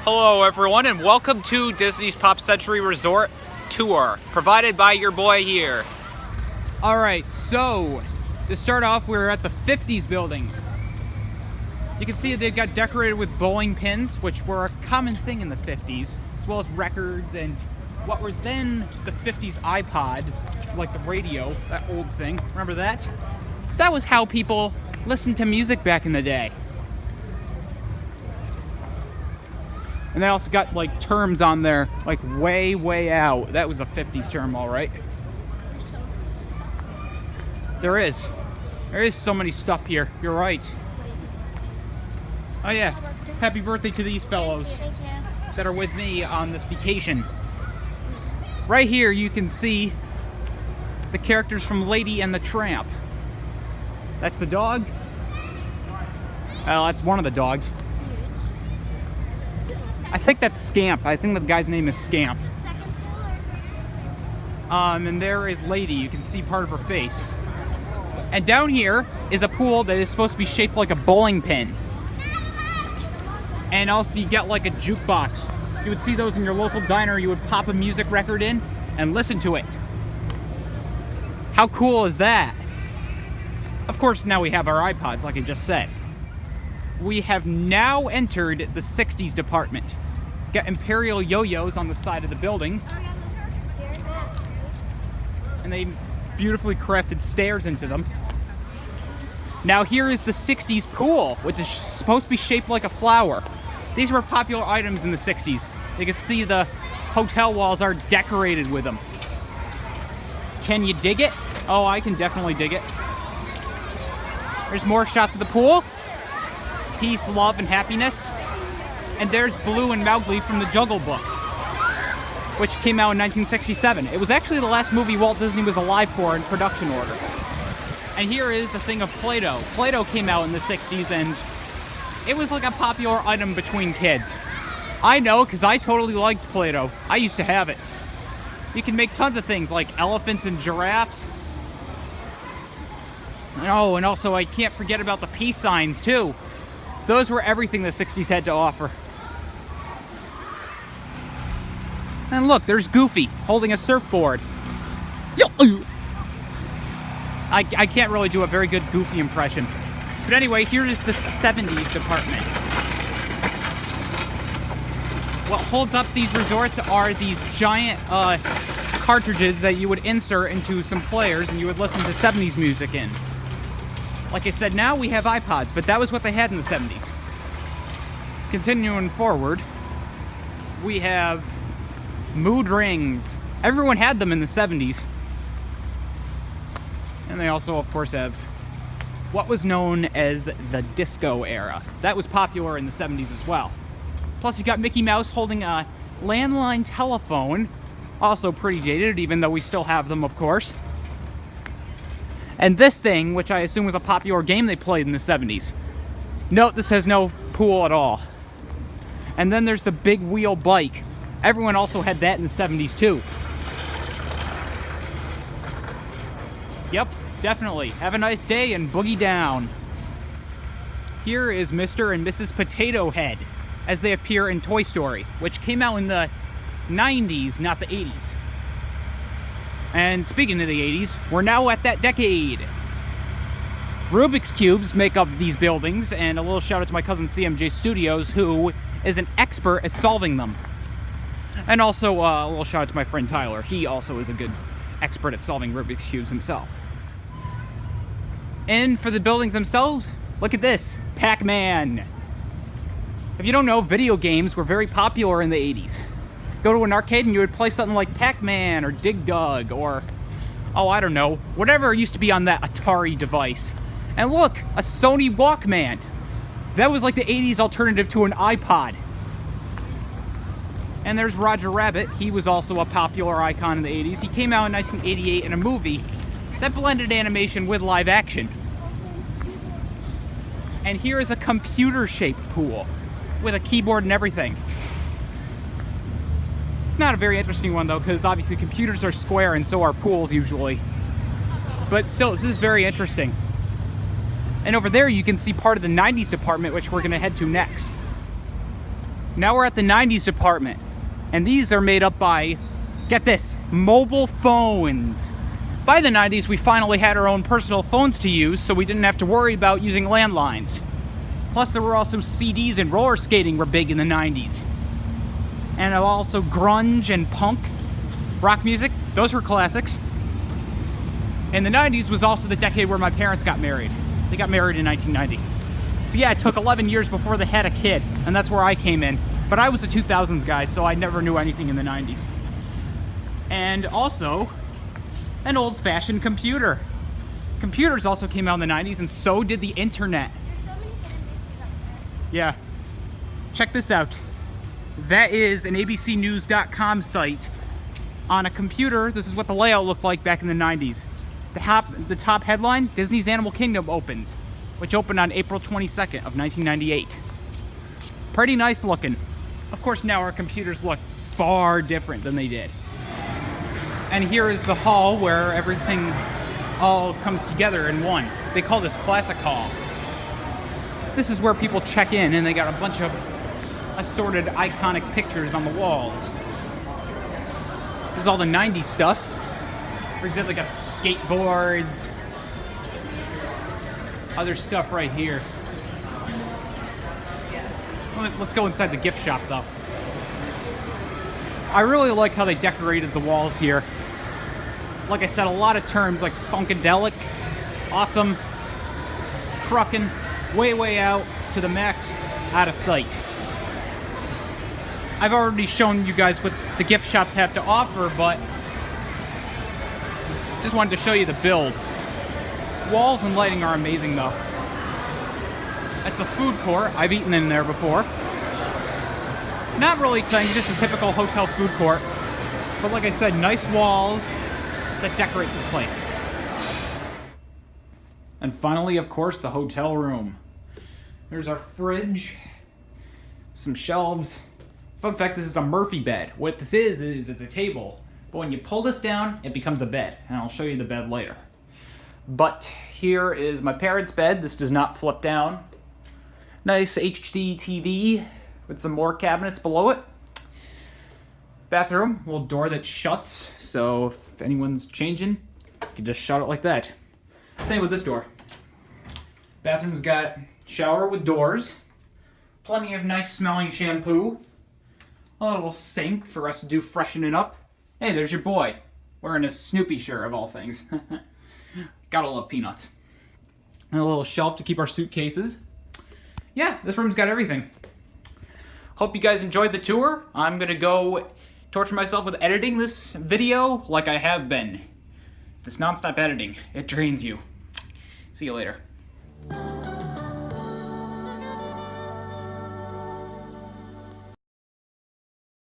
Hello everyone and welcome to Disney's Pop Century Resort Tour, provided by your boy here. Alright, so to start off, we're at the 50s building. You can see they've got decorated with bowling pins, which were a common thing in the 50s, as well as records and what was then the 50s iPod, like the radio, that old thing. Remember that? That was how people listened to music back in the day. And they also got like terms on there, like way, way out. That was a 50s term, all right. There is so many stuff here. You're right. Oh yeah, happy birthday to these fellows that are with me on this vacation. Right here you can see the characters from Lady and the Tramp. That's the dog. That's one of the dogs. I think that's Scamp. I think the guy's name is Scamp. And there is Lady. You can see part of her face. And down here is a pool that is supposed to be shaped like a bowling pin. And also you get like a jukebox. You would see those in your local diner. You would pop a music record in and listen to it. How cool is that? Of course, now we have our iPods, like I just said. We have now entered the 60s department. Got Imperial yo-yos on the side of the building. And they beautifully crafted stairs into them. Now here is the 60s pool, which is supposed to be shaped like a flower. These were popular items in the 60s. You can see the hotel walls are decorated with them. Can you dig it? Oh, I can definitely dig it. There's more shots of the pool. Peace, love, and happiness. And there's Baloo and Mowgli from the Jungle Book, which came out in 1967. It was actually the last movie Walt Disney was alive for in production order. And here is a thing of Play-Doh. Play-Doh came out in the 60s, and it was like a popular item between kids. I know, because I totally liked Play-Doh. I used to have it. You can make tons of things, like elephants and giraffes. Oh, and also I can't forget about the peace signs, too. Those were everything the 60s had to offer. And look, there's Goofy holding a surfboard. I can't really do a very good Goofy impression. But anyway, here is the 70s department. What holds up these resorts are these giant cartridges that you would insert into some players and you would listen to 70s music in. Like I said, now we have iPods, but that was what they had in the 70s. Continuing forward, we have mood rings. Everyone had them in the 70s. And they also, of course, have what was known as the disco era. That was popular in the 70s as well. Plus, you got Mickey Mouse holding a landline telephone. Also pretty dated, even though we still have them, of course. And this thing, which I assume was a popular game they played in the 70s. Note, this has no pool at all. And then there's the big wheel bike. Everyone also had that in the 70s too. Yep, definitely. Have a nice day and boogie down. Here is Mr. and Mrs. Potato Head as they appear in Toy Story, which came out in the 90s, not the 80s. And speaking of the 80s, we're now at that decade. Rubik's Cubes make up these buildings, and a little shout out to my cousin CMJ Studios, who is an expert at solving them. And also a little shout out to my friend Tyler. He also is a good expert at solving Rubik's Cubes himself. And for the buildings themselves, look at this, Pac-Man. If you don't know, video games were very popular in the 80s. Go to an arcade and you would play something like Pac-Man or Dig Dug or, oh, I don't know, whatever used to be on that Atari device. And look, a Sony Walkman. That was like the 80s alternative to an iPod. And there's Roger Rabbit. He was also a popular icon in the 80s. He came out in 1988 in a movie that blended animation with live action. And here is a computer-shaped pool with a keyboard and everything. It's not a very interesting one though, because obviously computers are square and so are pools usually. But still, this is very interesting. And over there you can see part of the 90s department, which we're going to head to next. Now we're at the 90s department, and these are made up by, get this, mobile phones. By the 90s, we finally had our own personal phones to use, so we didn't have to worry about using landlines. Plus, there were also CDs, and roller skating were big in the 90s. And also grunge and punk, rock music, those were classics. And the 90s was also the decade where my parents got married. They got married in 1990. So yeah, it took 11 years before they had a kid, and that's where I came in. But I was a 2000s guy, so I never knew anything in the 90s. And also, an old-fashioned computer. Computers also came out in the 90s, and so did the internet. Yeah. Check this out. That is an abcnews.com site. On a computer, this is what the layout looked like back in the 90s. The top headline, Disney's Animal Kingdom opens, which opened on April 22nd of 1998. Pretty nice looking. Of course, now our computers look far different than they did. And here is the hall where everything all comes together in one. They call this Classic Hall. This is where people check in, and they got a bunch of assorted iconic pictures on the walls. There's all the 90s stuff. For example, they got skateboards. Other stuff right here. Let's go inside the gift shop, though. I really like how they decorated the walls here. Like I said, a lot of terms like funkadelic, awesome, truckin', way out to the max, out of sight. I've already shown you guys what the gift shops have to offer, but just wanted to show you the build. Walls and lighting are amazing, though. That's the food court. I've eaten in there before. Not really exciting, just a typical hotel food court. But like I said, nice walls that decorate this place. And finally, of course, the hotel room. There's our fridge, some shelves. Fun fact, this is a Murphy bed. What this is it's a table. But when you pull this down, it becomes a bed. And I'll show you the bed later. But here is my parents' bed. This does not flip down. Nice HD TV with some more cabinets below it. Bathroom, little door that shuts. So if anyone's changing, you can just shut it like that. Same with this door. Bathroom's got shower with doors. Plenty of nice smelling shampoo. A little sink for us to do freshening up. Hey, there's your boy, wearing a Snoopy shirt of all things. Gotta love Peanuts. And a little shelf to keep our suitcases. Yeah, this room's got everything. Hope you guys enjoyed the tour. I'm gonna go torture myself with editing this video like I have been. This non-stop editing, it drains you. See you later.